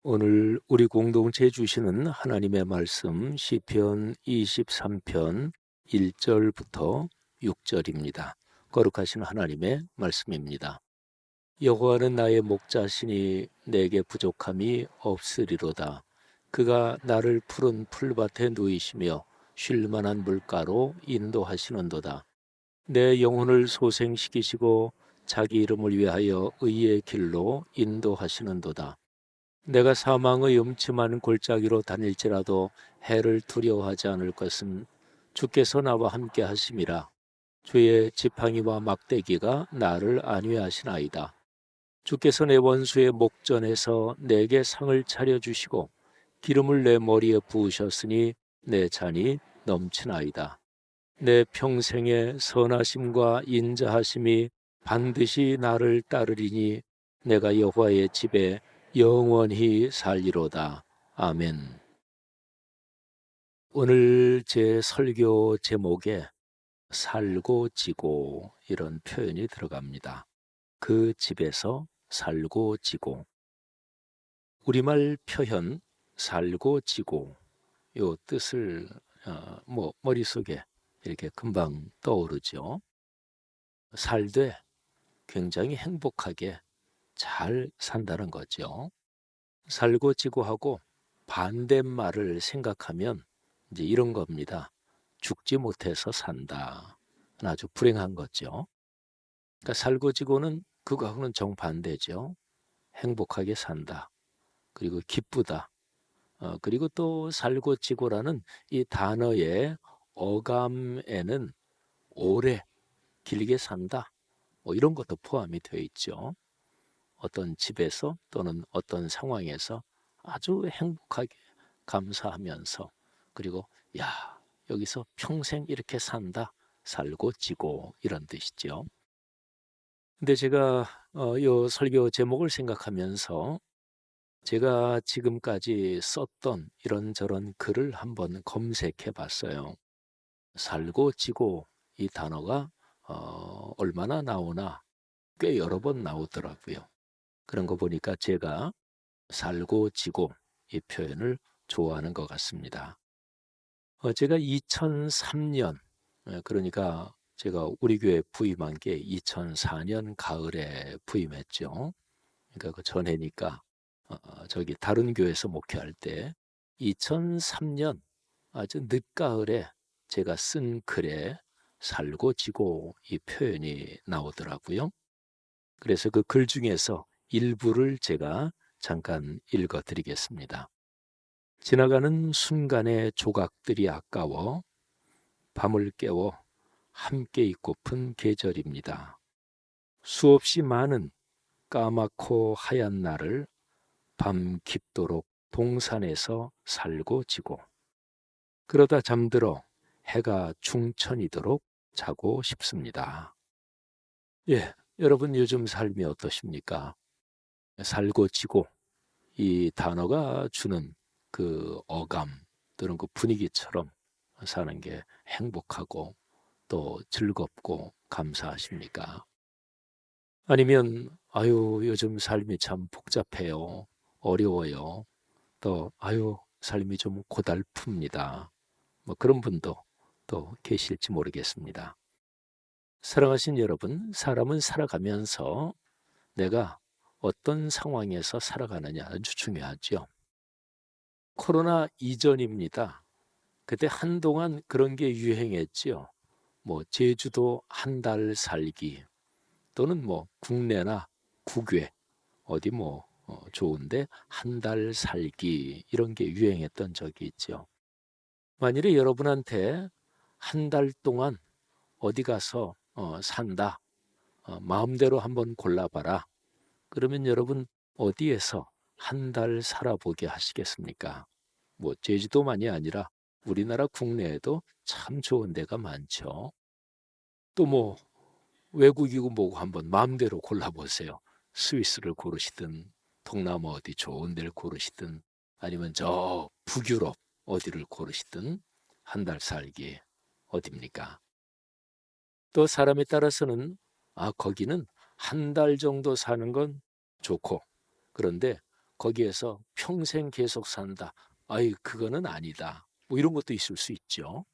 오늘 우리 공동체에 주시는 하나님의 말씀 시편 23편 1절부터 6절입니다. 거룩하신 하나님의 말씀입니다. 여호와는 나의 목자시니 내게 부족함이 없으리로다. 그가 나를 푸른 풀밭에 누이시며 쉴 만한 물가로 인도하시는도다. 내 영혼을 소생시키시고 자기 이름을 위하여 의의 길로 인도하시는도다. 내가 사망의 음침한 골짜기로 다닐지라도 해를 두려워하지 않을 것은 주께서 나와 함께 하심이라. 주의 지팡이와 막대기가 나를 안위하시나이다. 주께서 내 원수의 목전에서 내게 상을 차려주시고 기름을 내 머리에 부으셨으니 내 잔이 넘치나이다. 내 평생의 선하심과 인자하심이 반드시 나를 따르리니 내가 여호와의 집에 영원히 살리로다. 아멘. 오늘 제 설교 제목에 살고 지고 이런 표현이 들어갑니다. 그 집에서 살고 지고. 우리말 표현 살고 지고 요 뜻을 머릿속에 이렇게 금방 떠오르죠. 살되 굉장히 행복하게 잘 산다는 거죠. 살고 지고하고 반대말을 생각하면 이제 이런 겁니다. 죽지 못해서 산다. 아주 불행한 거죠. 그러니까 살고 지고는 그거하고는 정반대죠. 행복하게 산다. 그리고 기쁘다. 그리고 또 살고 지고라는 이 단어의 어감에는 오래 길게 산다. 뭐 이런 것도 포함이 되어 있죠. 어떤 집에서 또는 어떤 상황에서 아주 행복하게 감사하면서 그리고 야 여기서 평생 이렇게 산다 살고 지고 이런 뜻이죠. 근데 제가 요 설교 제목을 생각하면서 제가 지금까지 썼던 이런저런 글을 한번 검색해 봤어요. 살고 지고 이 단어가 얼마나 나오나 꽤 여러 번 나오더라고요. 그런 거 보니까 제가 살고 지고 이 표현을 좋아하는 것 같습니다. 제가 2003년, 그러니까 제가 우리 교회 부임한 게 2004년 가을에 부임했죠. 그러니까 그 전해니까 저기 다른 교회에서 목회할 때 2003년 아주 늦가을에 제가 쓴 글에 살고 지고 이 표현이 나오더라고요. 그래서 그 글 중에서 일부를 제가 잠깐 읽어드리겠습니다. 지나가는 순간의 조각들이 아까워 밤을 깨워 함께 있고픈 계절입니다. 수없이 많은 까맣고 하얀 날을 밤 깊도록 동산에서 살고 지고 그러다 잠들어 해가 중천이도록 자고 싶습니다. 예, 여러분 요즘 삶이 어떠십니까? 살고 지고 이 단어가 주는 그 어감 또는 그 분위기처럼 사는 게 행복하고 또 즐겁고 감사하십니까? 아니면 아유 요즘 삶이 참 복잡해요. 어려워요. 또 아유 삶이 좀 고달픕니다. 뭐 그런 분도 또 계실지 모르겠습니다. 사랑하신 여러분, 사람은 살아가면서 내가 어떤 상황에서 살아가느냐 아주 중요하죠. 코로나 이전입니다. 그때 한동안 그런 게 유행했지요. 뭐 제주도 한 달 살기 또는 뭐 국내나 국외 어디 뭐 좋은데 한 달 살기 이런 게 유행했던 적이 있죠. 만일에 여러분한테 한 달 동안 어디 가서 산다. 마음대로 한번 골라봐라. 그러면 여러분 어디에서 한 달 살아보게 하시겠습니까? 뭐 제주도만이 아니라 우리나라 국내에도 참 좋은 데가 많죠. 또 뭐 외국이고 뭐고 한번 마음대로 골라보세요. 스위스를 고르시든 동남아 어디 좋은 데를 고르시든 아니면 저 북유럽 어디를 고르시든 한 달 살기 어딥니까? 또 사람에 따라서는 거기는 한 달 정도 사는 건 좋고 그런데 거기에서 평생 계속 산다. 아이, 그거는 아니다. 뭐 이런 것도 있을 수 있죠.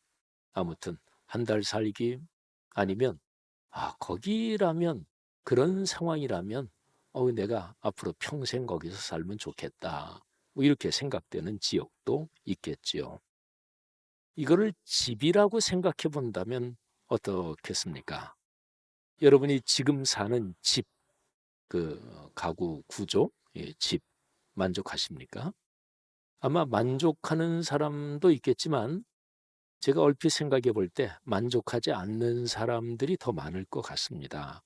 아무튼 한 달 살기 아니면 거기라면 그런 상황이라면 내가 앞으로 평생 거기서 살면 좋겠다. 뭐 이렇게 생각되는 지역도 있겠지요. 이거를 집이라고 생각해 본다면 어떻겠습니까? 여러분이 지금 사는 집, 그 가구 구조, 집 만족하십니까? 아마 만족하는 사람도 있겠지만 제가 얼핏 생각해 볼 때 만족하지 않는 사람들이 더 많을 것 같습니다.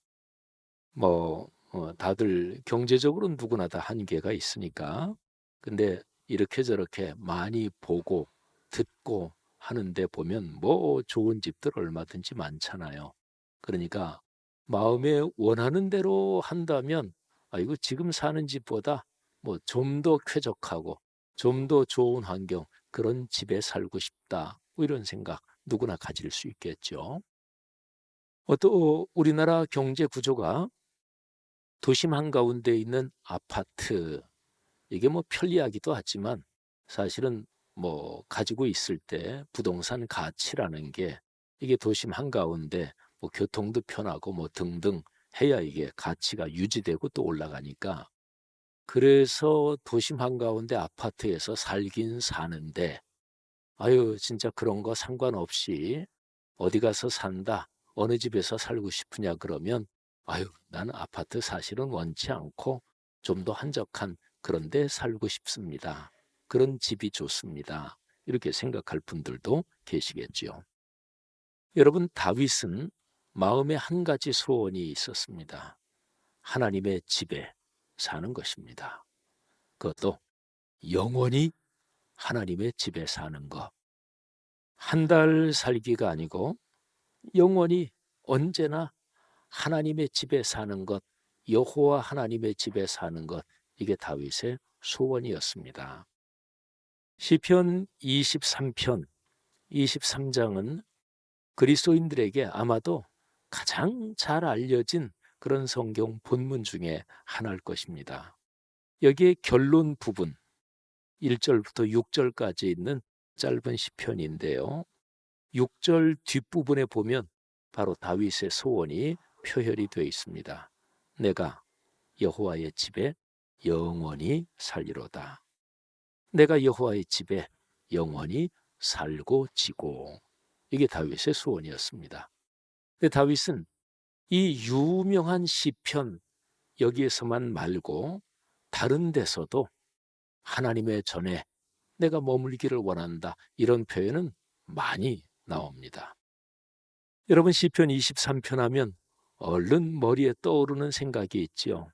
다들 경제적으로 누구나 다 한계가 있으니까. 근데 이렇게 저렇게 많이 보고 듣고 하는데 보면 뭐 좋은 집들 얼마든지 많잖아요. 그러니까 마음에 원하는 대로 한다면 이거 지금 사는 집보다 뭐 좀 더 쾌적하고 좀 더 좋은 환경 그런 집에 살고 싶다. 뭐 이런 생각 누구나 가질 수 있겠죠. 또 우리나라 경제 구조가 도심 한가운데 있는 아파트, 이게 뭐 편리하기도 하지만 사실은 뭐 가지고 있을 때 부동산 가치라는 게 이게 도심 한가운데 뭐 교통도 편하고 뭐 등등 해야 이게 가치가 유지되고 또 올라가니까, 그래서 도심 한가운데 아파트에서 살긴 사는데 아유 진짜 그런 거 상관없이 어디 가서 산다, 어느 집에서 살고 싶으냐 그러면 아유 나는 아파트 사실은 원치 않고 좀 더 한적한 그런 데 살고 싶습니다. 그런 집이 좋습니다. 이렇게 생각할 분들도 계시겠지요. 여러분, 다윗은 마음에 한 가지 소원이 있었습니다. 하나님의 집에 사는 것입니다. 그것도 영원히 하나님의 집에 사는 것. 한 달 살기가 아니고 영원히 언제나 하나님의 집에 사는 것, 여호와 하나님의 집에 사는 것, 이게 다윗의 소원이었습니다. 시편 23편, 23장은 그리스도인들에게 아마도 가장 잘 알려진 그런 성경 본문 중에 하나일 것입니다. 여기에 결론 부분, 1절부터 6절까지 있는 짧은 시편인데요. 6절 뒷부분에 보면 바로 다윗의 소원이 표현이 되어 있습니다. 내가 여호와의 집에 영원히 살리로다. 내가 여호와의 집에 영원히 살고 지고. 이게 다윗의 소원이었습니다. 근데 다윗은 이 유명한 시편 여기에서만 말고 다른 데서도 하나님의 전에 내가 머물기를 원한다, 이런 표현은 많이 나옵니다. 여러분, 시편 23편 하면 얼른 머리에 떠오르는 생각이 있지요.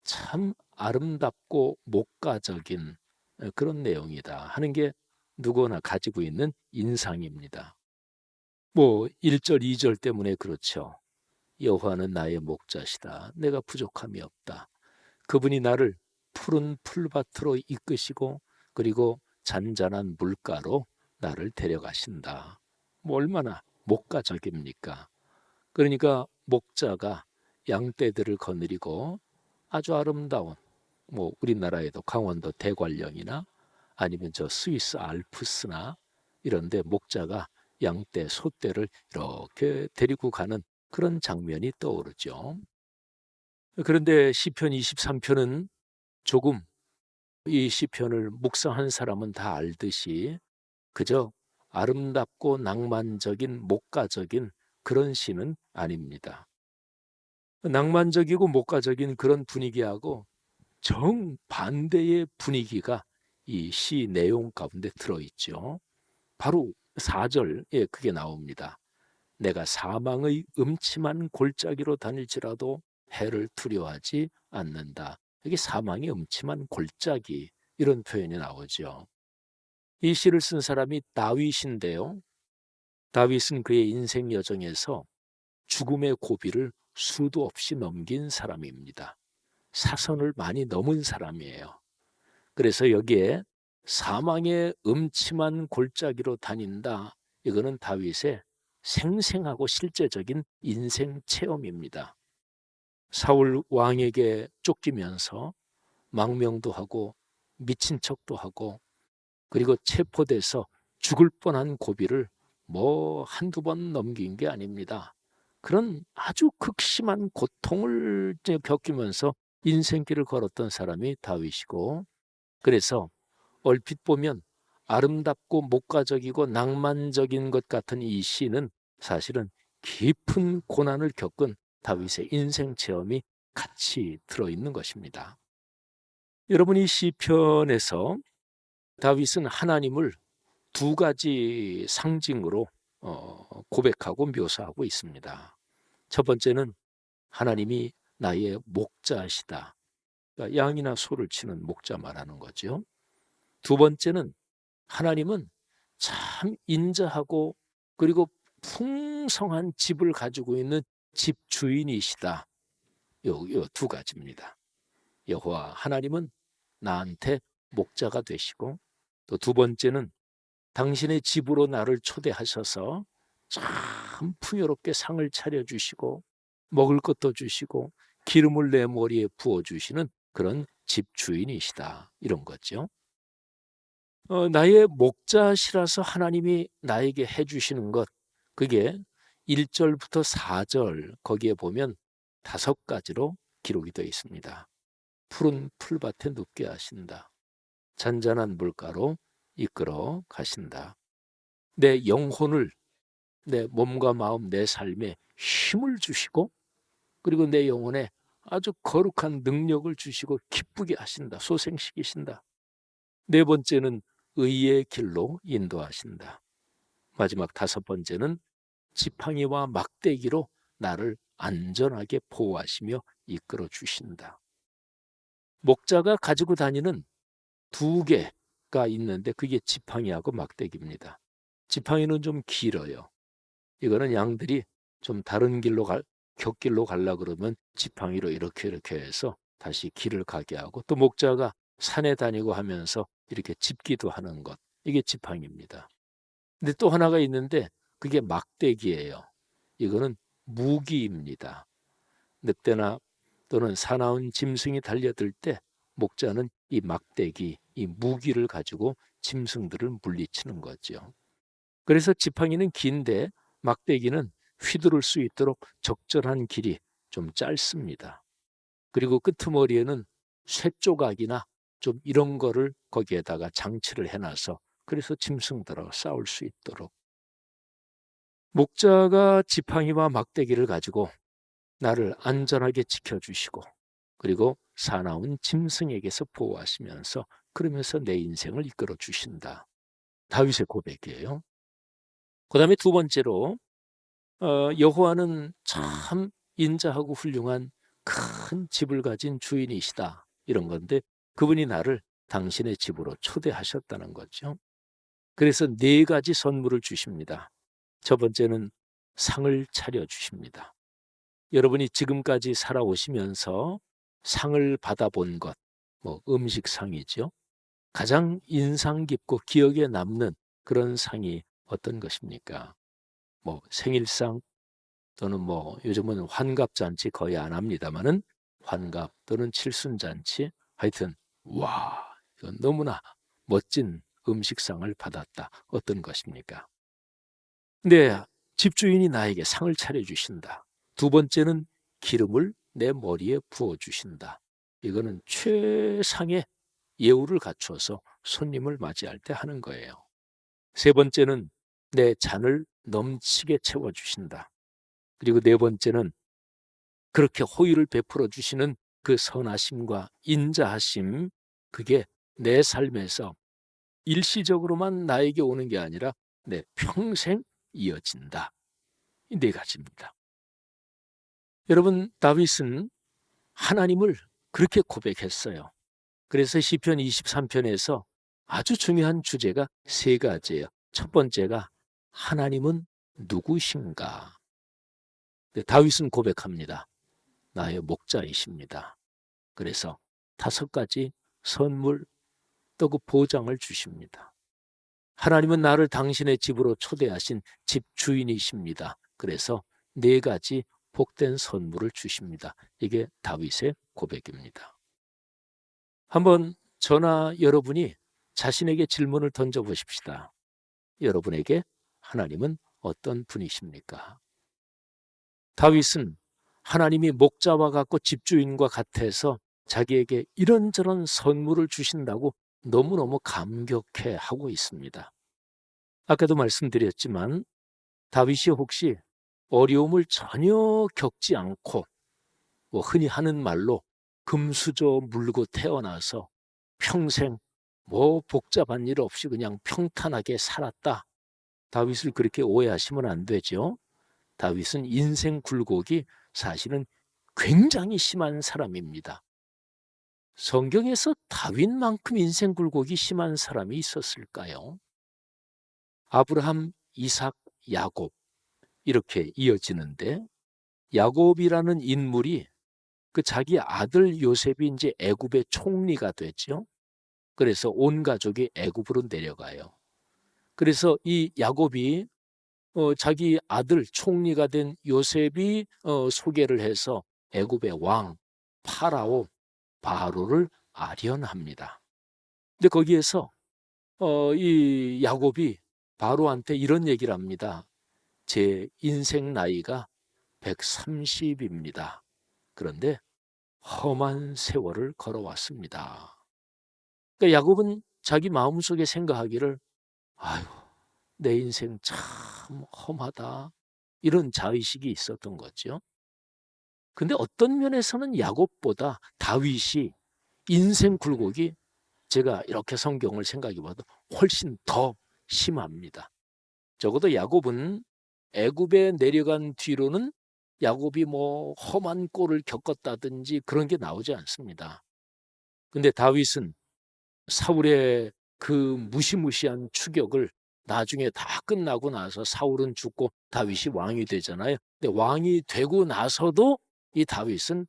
참 아름답고 목가적인 그런 내용이다 하는 게 누구나 가지고 있는 인상입니다. 뭐 1절, 2절 때문에 그렇죠. 여호와는 나의 목자시다. 내가 부족함이 없다. 그분이 나를 푸른 풀밭으로 이끄시고 그리고 잔잔한 물가로 나를 데려가신다. 뭐 얼마나 목가적입니까? 그러니까 목자가 양떼들을 거느리고 아주 아름다운, 뭐 우리나라에도 강원도 대관령이나 아니면 저 스위스 알프스나 이런 데 목자가 양떼, 소떼를 이렇게 데리고 가는 그런 장면이 떠오르죠. 그런데 시편 23편은 조금 이 시편을 묵상한 사람은 다 알듯이 그저 아름답고 낭만적인 목가적인 그런 시는 아닙니다. 낭만적이고 목가적인 그런 분위기하고 정반대의 분위기가 이 시 내용 가운데 들어있죠. 바로 4절에 그게 나옵니다. 내가 사망의 음침한 골짜기로 다닐지라도 해를 두려워하지 않는다. 여기 사망의 음침한 골짜기, 이런 표현이 나오죠. 이 시를 쓴 사람이 다윗인데요. 다윗은 그의 인생 여정에서 죽음의 고비를 수도 없이 넘긴 사람입니다. 사선을 많이 넘은 사람이에요. 그래서 여기에 사망의 음침한 골짜기로 다닌다, 이거는 다윗의 생생하고 실제적인 인생 체험입니다. 사울 왕에게 쫓기면서 망명도 하고 미친 척도 하고 그리고 체포돼서 죽을 뻔한 고비를 뭐 한두 번 넘긴 게 아닙니다. 그런 아주 극심한 고통을 겪으면서 인생길을 걸었던 사람이 다윗이고, 그래서 얼핏 보면 아름답고 목가적이고 낭만적인 것 같은 이 시는 사실은 깊은 고난을 겪은 다윗의 인생 체험이 같이 들어있는 것입니다. 여러분, 이 시편에서 다윗은 하나님을 두 가지 상징으로 고백하고 묘사하고 있습니다. 첫 번째는 하나님이 나의 목자시다. 그러니까 양이나 소를 치는 목자 말하는 거죠. 두 번째는 하나님은 참 인자하고 그리고 풍성한 집을 가지고 있는 집주인이시다. 요 두 가지입니다. 여호와 하나님은 나한테 목자가 되시고, 또 두 번째는 당신의 집으로 나를 초대하셔서 참 풍요롭게 상을 차려주시고 먹을 것도 주시고 기름을 내 머리에 부어주시는 그런 집주인이시다, 이런 거죠. 나의 목자시라서 하나님이 나에게 해주시는 것, 그게 1절부터 4절 거기에 보면 5가지로 기록이 되어 있습니다. 푸른 풀밭에 눕게 하신다. 잔잔한 물가로 이끌어 가신다. 내 영혼을, 내 몸과 마음, 내 삶에 힘을 주시고, 그리고 내 영혼에 아주 거룩한 능력을 주시고 기쁘게 하신다. 소생시키신다. 네 번째는 의의 길로 인도하신다. 마지막 5번째는 지팡이와 막대기로 나를 안전하게 보호하시며 이끌어 주신다. 목자가 가지고 다니는 2개가 있는데 그게 지팡이하고 막대기입니다. 지팡이는 좀 길어요. 이거는 양들이 좀 다른 길로 곁길로 가려고 그러면 지팡이로 이렇게 해서 다시 길을 가게 하고, 또 목자가 산에 다니고 하면서 이렇게 짚기도 하는 것, 이게 지팡이입니다. 근데 또 하나가 있는데 그게 막대기예요. 이거는 무기입니다. 늑대나 또는 사나운 짐승이 달려들 때 목자는 이 막대기, 이 무기를 가지고 짐승들을 물리치는 거죠. 그래서 지팡이는 긴데 막대기는 휘두를 수 있도록 적절한 길이 좀 짧습니다. 그리고 끄트머리에는 쇠조각이나 좀 이런 거를 거기에다가 장치를 해놔서 그래서 짐승들하고 싸울 수 있도록. 목자가 지팡이와 막대기를 가지고 나를 안전하게 지켜주시고, 그리고 사나운 짐승에게서 보호하시면서 그러면서 내 인생을 이끌어 주신다. 다윗의 고백이에요. 그 다음에 두 번째로 여호와는 참 인자하고 훌륭한 큰 집을 가진 주인이시다, 이런 건데 그분이 나를 당신의 집으로 초대하셨다는 거죠. 그래서 4가지 선물을 주십니다. 첫 번째는 상을 차려주십니다. 여러분이 지금까지 살아오시면서 상을 받아본 것, 뭐 음식상이죠. 가장 인상 깊고 기억에 남는 그런 상이 어떤 것입니까? 뭐 생일상, 또는 뭐 요즘은 환갑잔치 거의 안 합니다만은 환갑 또는 칠순잔치, 하여튼 와, 이건 너무나 멋진 음식상을 받았다, 어떤 것입니까? 근데 집주인이 나에게 상을 차려주신다. 두 번째는 기름을 내 머리에 부어주신다. 이거는 최상의 예우를 갖추어서 손님을 맞이할 때 하는 거예요. 세 번째는 내 잔을 넘치게 채워주신다. 그리고 네 번째는 그렇게 호의를 베풀어 주시는 그 선하심과 인자하심, 그게 내 삶에서 일시적으로만 나에게 오는 게 아니라 내 평생 이어진다. 이 4가지입니다. 여러분, 다윗은 하나님을 그렇게 고백했어요. 그래서 시편 23편에서 아주 중요한 주제가 3가지예요. 첫 번째가 하나님은 누구신가? 다윗은 고백합니다. 나의 목자이십니다. 그래서 5가지 선물, 또 그 보장을 주십니다. 하나님은 나를 당신의 집으로 초대하신 집주인이십니다. 그래서 4가지 복된 선물을 주십니다. 이게 다윗의 고백입니다. 한번 저나 여러분이 자신에게 질문을 던져보십시다. 여러분에게 하나님은 어떤 분이십니까? 다윗은 하나님이 목자와 같고 집주인과 같아서 자기에게 이런저런 선물을 주신다고 너무너무 감격해하고 있습니다. 아까도 말씀드렸지만 다윗이 혹시 어려움을 전혀 겪지 않고 흔히 하는 말로 금수저 물고 태어나서 평생 복잡한 일 없이 그냥 평탄하게 살았다. 다윗을 그렇게 오해하시면 안 되죠. 다윗은 인생 굴곡이 사실은 굉장히 심한 사람입니다. 성경에서 다윗만큼 인생 굴곡이 심한 사람이 있었을까요? 아브라함, 이삭, 야곱 이렇게 이어지는데 야곱이라는 인물이 그 자기 아들 요셉이 이제 애굽의 총리가 됐죠. 그래서 온 가족이 애굽으로 내려가요. 그래서 이 야곱이 자기 아들 총리가 된 요셉이 소개를 해서 애굽의 왕 파라오 바로를 아련합니다. 근데 거기에서 이 야곱이 바로한테 이런 얘기를 합니다. 제 인생 나이가 130입니다. 그런데 험한 세월을 걸어왔습니다. 그러니까 야곱은 자기 마음속에 생각하기를 아유, 내 인생 참 험하다. 이런 자의식이 있었던 거죠. 근데 어떤 면에서는 야곱보다 다윗이 인생 굴곡이 제가 이렇게 성경을 생각해 봐도 훨씬 더 심합니다. 적어도 야곱은 애굽에 내려간 뒤로는 야곱이 험한 꼴을 겪었다든지 그런 게 나오지 않습니다. 근데 다윗은 사울의 그 무시무시한 추격을 나중에 다 끝나고 나서 사울은 죽고 다윗이 왕이 되잖아요. 근데 왕이 되고 나서도 이 다윗은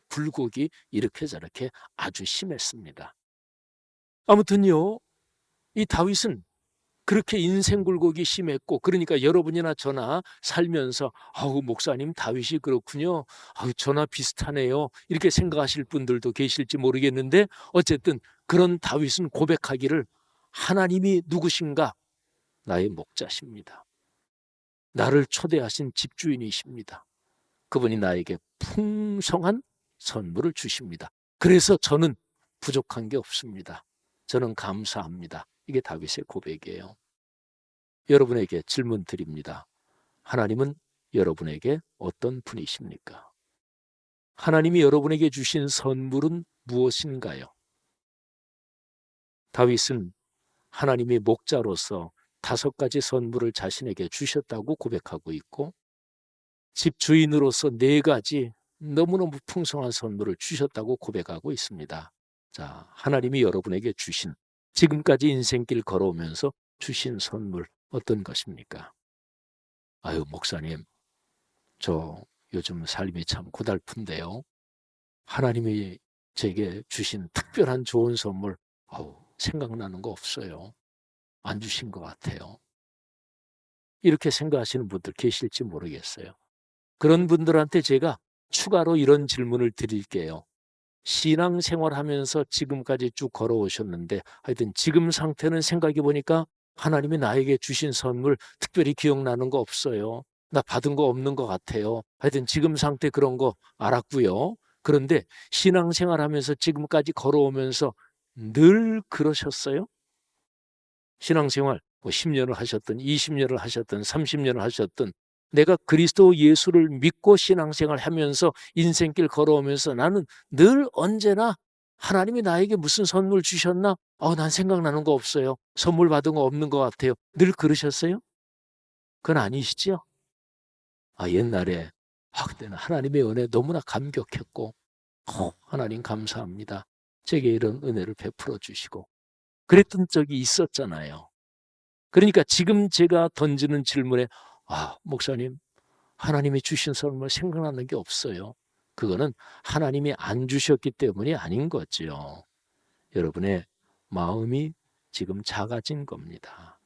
굴곡이 이렇게 저렇게 아주 심했습니다. 아무튼요, 이 다윗은 그렇게 인생 굴곡이 심했고, 그러니까 여러분이나 저나 살면서 아우 목사님 다윗이 그렇군요. 아우 저나 비슷하네요. 이렇게 생각하실 분들도 계실지 모르겠는데 어쨌든 그런 다윗은 고백하기를 하나님이 누구신가? 나의 목자십니다. 나를 초대하신 집주인이십니다. 그분이 나에게 풍성한 선물을 주십니다. 그래서 저는 부족한 게 없습니다. 저는 감사합니다. 이게 다윗의 고백이에요. 여러분에게 질문 드립니다. 하나님은 여러분에게 어떤 분이십니까? 하나님이 여러분에게 주신 선물은 무엇인가요? 다윗은 하나님이 목자로서 5가지 선물을 자신에게 주셨다고 고백하고 있고 집주인으로서 4가지 너무너무 풍성한 선물을 주셨다고 고백하고 있습니다. 자, 하나님이 여러분에게 주신 지금까지 인생길 걸어오면서 주신 선물 어떤 것입니까? 아유, 목사님, 저 요즘 삶이 참 고달픈데요. 하나님이 제게 주신 특별한 좋은 선물, 생각나는 거 없어요. 안 주신 것 같아요. 이렇게 생각하시는 분들 계실지 모르겠어요. 그런 분들한테 제가 추가로 이런 질문을 드릴게요. 신앙생활하면서 지금까지 쭉 걸어오셨는데 하여튼 지금 상태는 생각해 보니까 하나님이 나에게 주신 선물 특별히 기억나는 거 없어요. 나 받은 거 없는 것 같아요. 하여튼 지금 상태 그런 거 알았고요. 그런데 신앙생활하면서 지금까지 걸어오면서 늘 그러셨어요? 신앙생활 10년을 하셨든 20년을 하셨든 30년을 하셨든 내가 그리스도 예수를 믿고 신앙생활 하면서 인생길 걸어오면서 나는 늘 언제나 하나님이 나에게 무슨 선물 주셨나? 난 생각나는 거 없어요. 선물 받은 거 없는 것 같아요. 늘 그러셨어요? 그건 아니시죠? 옛날에 그때는 하나님의 은혜 너무나 감격했고 하나님 감사합니다. 제게 이런 은혜를 베풀어 주시고 그랬던 적이 있었잖아요. 그러니까 지금 제가 던지는 질문에 목사님 하나님이 주신 선물 생각나는 게 없어요. 그거는 하나님이 안 주셨기 때문이 아닌 거죠. 여러분의 마음이 지금 작아진 겁니다.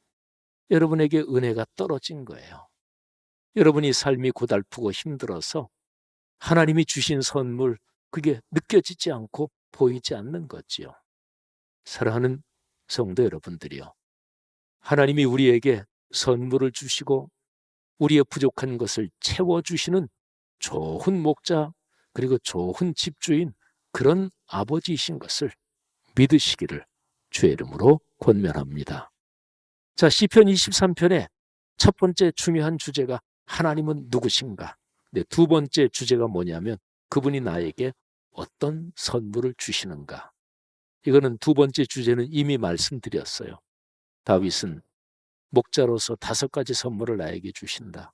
여러분에게 은혜가 떨어진 거예요. 여러분이 삶이 고달프고 힘들어서 하나님이 주신 선물 그게 느껴지지 않고 보이지 않는 거지요. 사랑하는 성도 여러분들이요. 하나님이 우리에게 선물을 주시고 우리의 부족한 것을 채워주시는 좋은 목자 그리고 좋은 집주인 그런 아버지이신 것을 믿으시기를 주의 이름으로 권면합니다. 자, 시편 23편의 첫 번째 중요한 주제가 하나님은 누구신가? 네, 두 번째 주제가 뭐냐면 그분이 나에게 어떤 선물을 주시는가? 이거는 두 번째 주제는 이미 말씀드렸어요. 다윗은 목자로서 5가지 선물을 나에게 주신다.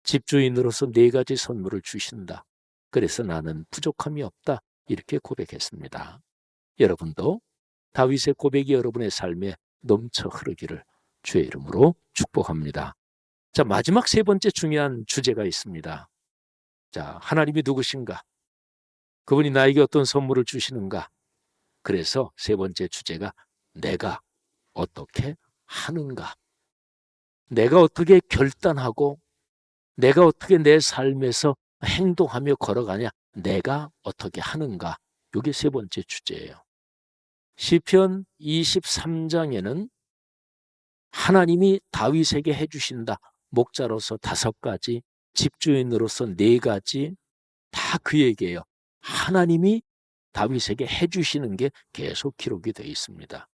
집주인으로서 4가지 선물을 주신다. 그래서 나는 부족함이 없다. 이렇게 고백했습니다. 여러분도 다윗의 고백이 여러분의 삶에 넘쳐 흐르기를 주의 이름으로 축복합니다. 자, 마지막 세 번째 중요한 주제가 있습니다. 자, 하나님이 누구신가? 그분이 나에게 어떤 선물을 주시는가? 그래서 세 번째 주제가 내가 어떻게 하는가? 내가 어떻게 결단하고 내가 어떻게 내 삶에서 행동하며 걸어가냐? 내가 어떻게 하는가? 이게 세 번째 주제예요. 시편 23장에는 하나님이 다윗에게 해주신다. 목자로서 5가지, 집주인으로서 4가지 다 그 얘기예요. 하나님이 다윗에게 해주시는 게 계속 기록이 되어 있습니다.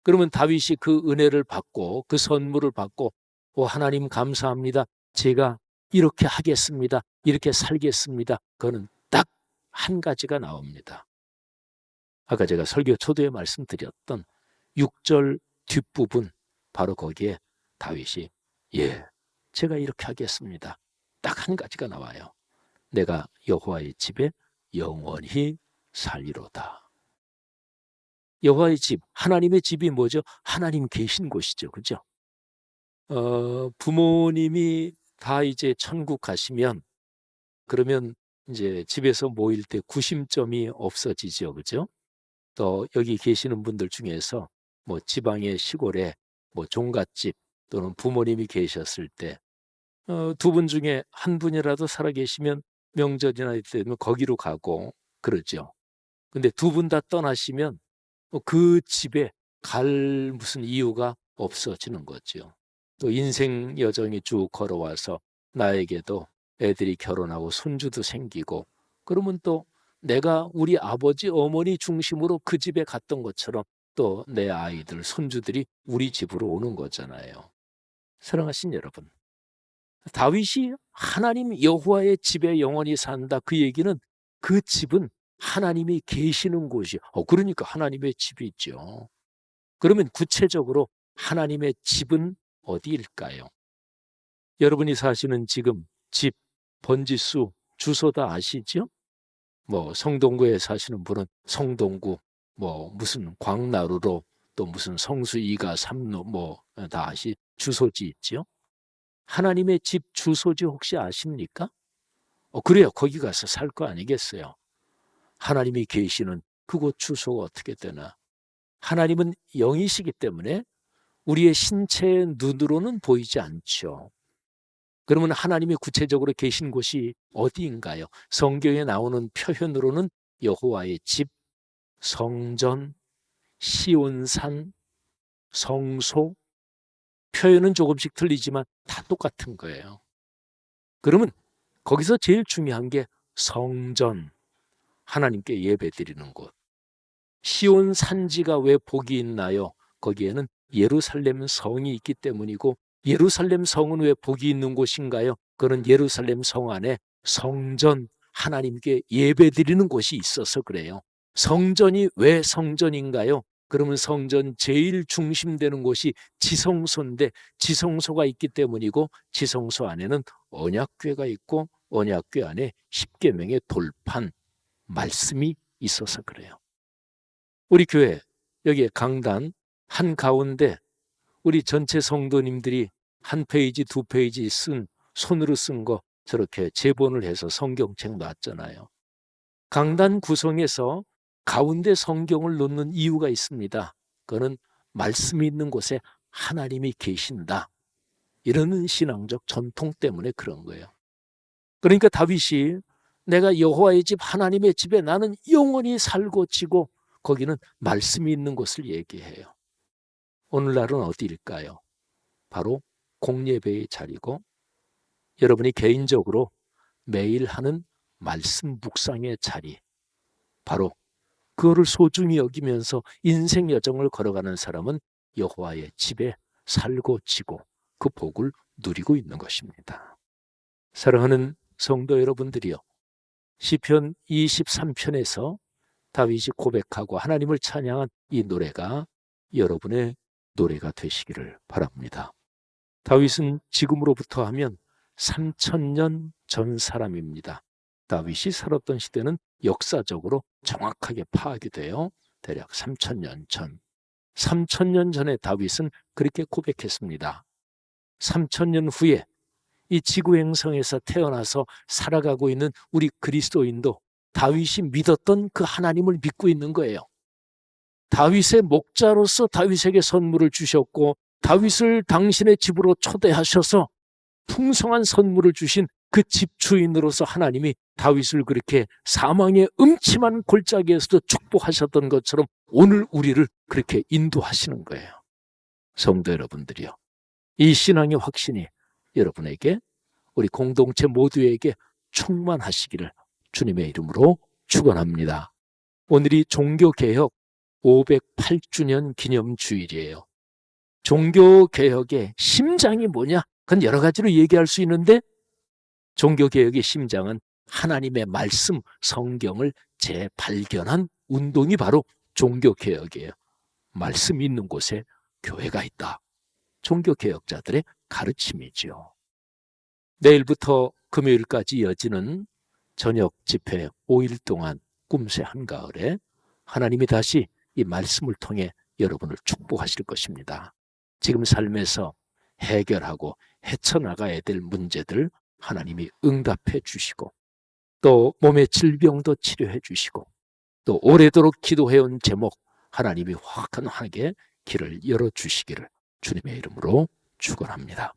그러면 다윗이 그 은혜를 받고 그 선물을 받고 하나님 감사합니다. 제가 이렇게 하겠습니다. 이렇게 살겠습니다. 그거는 딱 한 가지가 나옵니다. 아까 제가 설교 초도에 말씀드렸던 6절 뒷부분 바로 거기에 다윗이 제가 이렇게 하겠습니다. 딱 한 가지가 나와요. 내가 여호와의 집에 영원히 살리로다. 여호와의 집, 하나님의 집이 뭐죠? 하나님 계신 곳이죠. 그죠? 부모님이 다 이제 천국 가시면 그러면 이제 집에서 모일 때 구심점이 없어지죠. 그죠? 또 여기 계시는 분들 중에서 뭐 지방의 시골에 뭐 종갓집 또는 부모님이 계셨을 때 두 분 중에 한 분이라도 살아계시면 명절이나 이때면 거기로 가고 그러죠. 근데 두 분 다 떠나시면 그 집에 갈 무슨 이유가 없어지는 거죠. 또 인생 여정이 쭉 걸어와서 나에게도 애들이 결혼하고 손주도 생기고 그러면 또 내가 우리 아버지 어머니 중심으로 그 집에 갔던 것처럼 또 내 아이들 손주들이 우리 집으로 오는 거잖아요. 사랑하신 여러분, 다윗이 하나님 여호와의 집에 영원히 산다 그 얘기는 그 집은 하나님이 계시는 곳이 그러니까 하나님의 집이 있죠. 그러면 구체적으로 하나님의 집은 어디일까요? 여러분이 사시는 지금 집, 번지수, 주소 다 아시죠? 뭐 성동구에 사시는 분은 성동구, 뭐 무슨 광나루로 또 무슨 성수 2가 3로 뭐 다 아시 주소지 있죠? 하나님의 집 주소지 혹시 아십니까? 그래요. 거기 가서 살 거 아니겠어요? 하나님이 계시는 그곳 주소가 어떻게 되나? 하나님은 영이시기 때문에 우리의 신체의 눈으로는 보이지 않죠. 그러면 하나님이 구체적으로 계신 곳이 어디인가요? 성경에 나오는 표현으로는 여호와의 집, 성전, 시온산, 성소, 표현은 조금씩 틀리지만 다 똑같은 거예요. 그러면 거기서 제일 중요한 게 성전, 하나님께 예배드리는 곳. 시온 산지가 왜 복이 있나요? 거기에는 예루살렘 성이 있기 때문이고 예루살렘 성은 왜 복이 있는 곳인가요? 그는 예루살렘 성 안에 성전, 하나님께 예배드리는 곳이 있어서 그래요. 성전이 왜 성전인가요? 그러면 성전 제일 중심되는 곳이 지성소인데 지성소가 있기 때문이고 지성소 안에는 언약궤가 있고 언약궤 안에 십계명의 돌판, 말씀이 있어서 그래요. 우리 교회 여기에 강단 한가운데 우리 전체 성도님들이 한 페이지, 2페이지 손으로 쓴 거 저렇게 제본을 해서 성경책 놨잖아요. 강단 구성에서 가운데 성경을 놓는 이유가 있습니다. 그거는 말씀이 있는 곳에 하나님이 계신다. 이러는 신앙적 전통 때문에 그런 거예요. 그러니까 다윗이 내가 여호와의 집 하나님의 집에 나는 영원히 살고 지고 거기는 말씀이 있는 곳을 얘기해요. 오늘날은 어디일까요? 바로 공예배의 자리고 여러분이 개인적으로 매일 하는 말씀 묵상의 자리, 바로 그거를 소중히 여기면서 인생 여정을 걸어가는 사람은 여호와의 집에 살고 지고 그 복을 누리고 있는 것입니다. 사랑하는 성도 여러분들이요, 시편 23편에서 다윗이 고백하고 하나님을 찬양한 이 노래가 여러분의 노래가 되시기를 바랍니다. 다윗은 지금으로부터 하면 3000년 전 사람입니다. 다윗이 살았던 시대는 역사적으로 정확하게 파악이 돼요. 대략 3000년 전. 3000년 전에 다윗은 그렇게 고백했습니다. 3000년 후에 이 지구 행성에서 태어나서 살아가고 있는 우리 그리스도인도 다윗이 믿었던 그 하나님을 믿고 있는 거예요. 다윗의 목자로서 다윗에게 선물을 주셨고 다윗을 당신의 집으로 초대하셔서 풍성한 선물을 주신 그 집주인으로서 하나님이 다윗을 그렇게 사망의 음침한 골짜기에서도 축복하셨던 것처럼 오늘 우리를 그렇게 인도하시는 거예요. 성도 여러분들이요, 이 신앙의 확신이 여러분에게, 우리 공동체 모두에게 충만하시기를 주님의 이름으로 축원합니다. 오늘이 종교개혁 508주년 기념주일이에요. 종교개혁의 심장이 뭐냐? 그건 여러 가지로 얘기할 수 있는데 종교개혁의 심장은 하나님의 말씀, 성경을 재발견한 운동이 바로 종교개혁이에요. 말씀이 있는 곳에 교회가 있다. 종교개혁자들의 가르침이죠. 내일부터 금요일까지 이어지는 저녁 집회 5일 동안 꿈새 한가을에 하나님이 다시 이 말씀을 통해 여러분을 축복하실 것입니다. 지금 삶에서 해결하고 헤쳐나가야 될 문제들 하나님이 응답해 주시고 또 몸의 질병도 치료해 주시고 또 오래도록 기도해온 제목 하나님이 확연하게 길을 열어주시기를 주님의 이름으로 축원합니다.